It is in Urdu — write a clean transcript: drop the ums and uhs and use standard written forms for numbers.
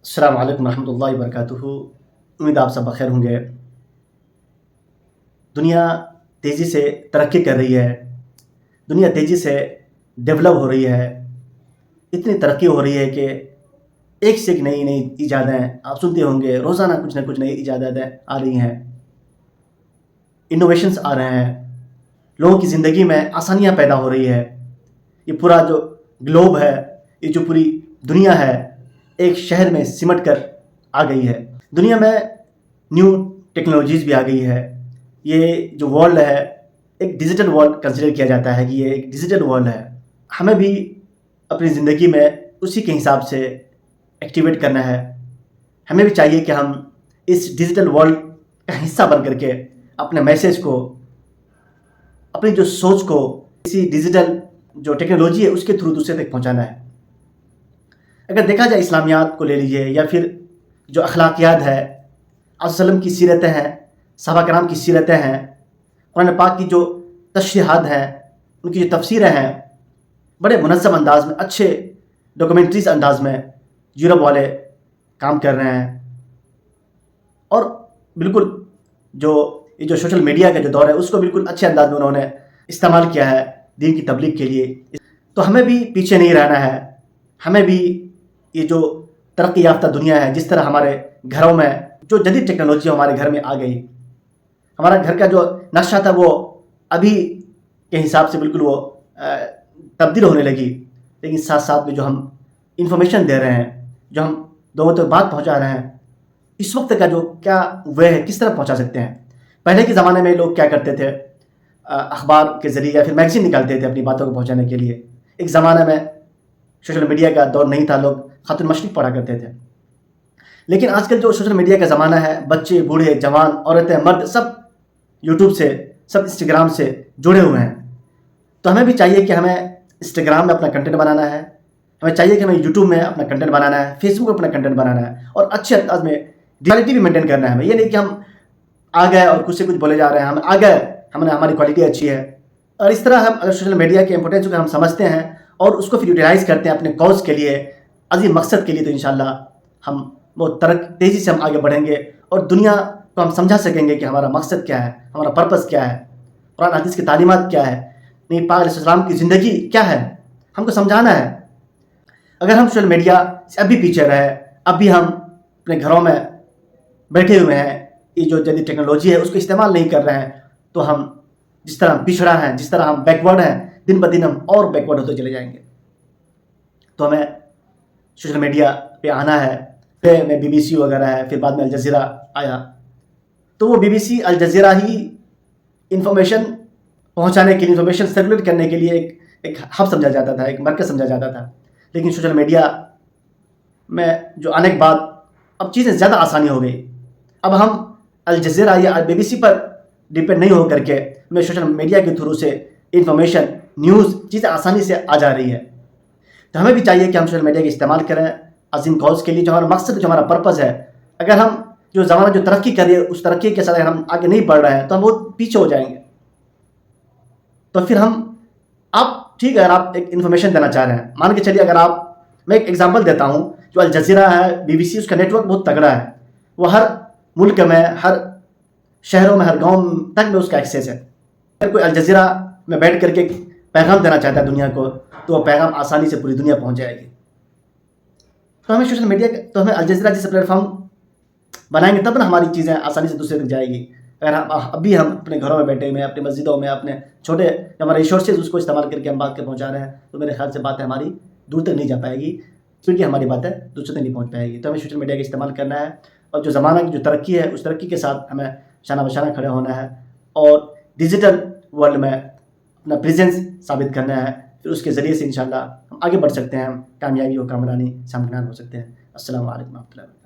السلام علیکم ورحمۃ اللہ وبرکاتہ۔ امید آپ سب بخیر ہوں گے۔ دنیا تیزی سے ترقی کر رہی ہے، دنیا تیزی سے ڈیولپ ہو رہی ہے، اتنی ترقی ہو رہی ہے کہ ایک سے ایک نئی نئی ایجادیں آپ سنتے ہوں گے، روزانہ کچھ نہ کچھ نئی ایجادیں آ رہی ہیں، انوویشنس آ رہے ہیں، لوگوں کی زندگی میں آسانیاں پیدا ہو رہی ہے۔ یہ پورا جو گلوب ہے، یہ جو پوری دنیا ہے، ایک شہر میں سمٹ کر آ گئی ہے۔ دنیا میں نیو ٹیکنالوجیز بھی آ گئی ہے۔ یہ جو ورلڈ ہے ایک ڈیجیٹل ورلڈ کنسیڈر کیا جاتا ہے کہ یہ ایک ڈیجیٹل ورلڈ ہے۔ ہمیں بھی اپنی زندگی میں اسی کے حساب سے ایکٹیویٹ کرنا ہے۔ ہمیں بھی چاہیے کہ ہم اس ڈیجیٹل ورلڈ کا حصہ بن کر کے اپنے میسیج کو، اپنی جو سوچ کو اسی ڈیجیٹل جو ٹیکنالوجی ہے اس کے تھرو دوسرے تک پہنچانا ہے۔ اگر دیکھا جائے اسلامیات کو لے لیجیے یا پھر جو اخلاقیات ہے، آپ وسلم کی سیرتیں ہیں، صحابہ کرام کی سیرتیں ہیں، قرآن پاک کی جو تشریحات ہیں، ان کی جو تفسیریں ہیں، بڑے منظم انداز میں، اچھے ڈاکومنٹریز انداز میں یورپ والے کام کر رہے ہیں۔ اور بالکل یہ جو سوشل میڈیا کا جو دور ہے اس کو بالکل اچھے انداز میں انہوں نے استعمال کیا ہے دین کی تبلیغ کے لیے۔ تو ہمیں بھی پیچھے نہیں رہنا ہے۔ ہمیں بھی یہ جو ترقی یافتہ دنیا ہے، جس طرح ہمارے گھروں میں جو جدید ٹیکنالوجی ہمارے گھر میں آ گئی، ہمارا گھر کا جو نقشہ تھا وہ ابھی کے حساب سے بالکل وہ تبدیل ہونے لگی، لیکن ساتھ ساتھ میں جو ہم انفارمیشن دے رہے ہیں، جو ہم لوگوں تک بات پہنچا رہے ہیں، اس وقت کا جو کیا وے ہے، کس طرح پہنچا سکتے ہیں۔ پہلے کے زمانے میں لوگ کیا کرتے تھے، اخبار کے ذریعے یا پھر میگزین نکالتے تھے اپنی باتوں کو پہنچانے کے لیے۔ ایک زمانے میں سوشل میڈیا کا دور نہیں تھا، لوگ خط المشرق پڑھا کرتے تھے، لیکن آج کل جو سوشل میڈیا کا زمانہ ہے، بچے، بوڑھے، جوان، عورتیں، مرد، سب یوٹیوب سے، سب انسٹاگرام سے جڑے ہوئے ہیں۔ تو ہمیں بھی چاہیے کہ ہمیں انسٹاگرام میں اپنا کنٹینٹ بنانا ہے، ہمیں چاہیے کہ ہمیں یوٹیوب میں اپنا کنٹینٹ بنانا ہے، فیس بک میں اپنا کنٹینٹ بنانا ہے، اور اچھے انداز میں ریئلٹی بھی مینٹین کرنا ہے ہمیں۔ یہ نہیں کہ ہم آ گئے اور کچھ سے کچھ بولے جا رہے ہیں، ہم آ گئے، ہماری کوالٹی اچھی ہے۔ اور اس طرح ہم اگر سوشل میڈیا کے امپورٹینس کو ہم سمجھتے ہیں اور اس کو پھر یوٹیلائز کرتے ہیں اپنے کاز کے لیے، عظیم مقصد کے لیے، تو انشاءاللہ ہم بہت تیزی سے ہم آگے بڑھیں گے اور دنیا کو ہم سمجھا سکیں گے کہ ہمارا مقصد کیا ہے، ہمارا پرپس کیا ہے، قرآن حدیث کی تعلیمات کیا ہے، نبی پاک علیہ السلام کی زندگی کیا ہے، ہم کو سمجھانا ہے۔ اگر ہم سوشل میڈیا سے اب بھی پیچھے رہے، اب بھی ہم اپنے گھروں میں بیٹھے ہوئے ہیں، یہ جو جدید ٹیکنالوجی ہے اس کو استعمال نہیں کر رہے ہیں، تو ہم جس طرح پچھڑا ہیں، جس طرح ہم بیکورڈ ہیں، دن بدن ہم اور بیکورڈ ہوتے چلے جائیں گے۔ تو ہمیں سوشل میڈیا پہ آنا ہے۔ پھر میں بی بی سی وغیرہ ہے، پھر بعد میں الجزیرہ آیا، تو وہ بی بی سی الجزیرہ ہی انفارمیشن پہنچانے کے لیے، انفارمیشن سرکولیٹ کرنے کے لیے ایک ہب سمجھا جاتا تھا، ایک مرکز سمجھا جاتا تھا۔ لیکن سوشل میڈیا میں جو آنے کے بعد اب چیزیں زیادہ آسانی ہو گئی۔ اب ہم الجزیرہ یا بی بی سی پر ڈپینڈ نہیں ہو کر کے ہمیں سوشل میڈیا کے تھرو سے انفارمیشن، نیوز، چیزیں آسانی سے آ جا رہی ہے۔ تو ہمیں بھی چاہیے کہ ہم سوشل میڈیا کا استعمال کریں عظیم کاز کے لیے، جو ہمارا مقصد، جو ہمارا پرپز ہے۔ اگر ہم جو زمانہ جو ترقی کر رہی ہے اس ترقی کے ساتھ اگر ہم آگے نہیں بڑھ رہے ہیں تو ہم بہت پیچھے ہو جائیں گے۔ تو پھر آپ ٹھیک ہے، اگر آپ ایک انفارمیشن دینا چاہ رہے ہیں، مان کے چلیے، اگر میں ایک ایگزامپل دیتا ہوں، جو الجزیرہ ہے، بی بی سی، اس کا نیٹ ورک بہت تگڑا ہے، وہ ہر ملک میں، ہر شہروں میں، ہر گاؤں تک میں اس کا ایکسیس ہے۔ اگر کوئی الجزیرہ میں بیٹھ کر کے پیغام دینا چاہتا ہے دنیا کو، تو وہ پیغام آسانی سے پوری دنیا پہنچ جائے گی۔ تو ہمیں سوشل میڈیا تو ہمیں الجزیرہ جیسے پلیٹ فارم بنائیں گے تب نا ہماری چیزیں آسانی سے دوسرے تک جائے گی۔ اگر ابھی ہم اپنے گھروں میں بیٹھے ہوئے ہیں، اپنی مسجدوں میں، اپنے چھوٹے ہمارے ریسورسز اس کو استعمال کر کے ہم بات کے پہنچا رہے ہیں، تو میرے خیال سے باتیں ہماری دور تک نہیں جا پائے گی، کیونکہ ہماری باتیں دوسرے تک نہیں پہنچ پائے گی۔ تو ہمیں سوشل میڈیا کا استعمال کرنا ہے، اور جو زمانہ کی جو ترقی ہے اس ترقی کے ساتھ ہمیں شانہ بشانہ کھڑے ہونا ہے، اور ڈیجیٹل ورلڈ میں اپنا پریزنس ثابت کرنا ہے۔ پھر اس کے ذریعے سے انشاءاللہ ہم آگے بڑھ سکتے ہیں، کامیابی و کامرانی سے ہمکنار ہو سکتے ہیں۔ السلام علیکم و رحمۃ اللہ۔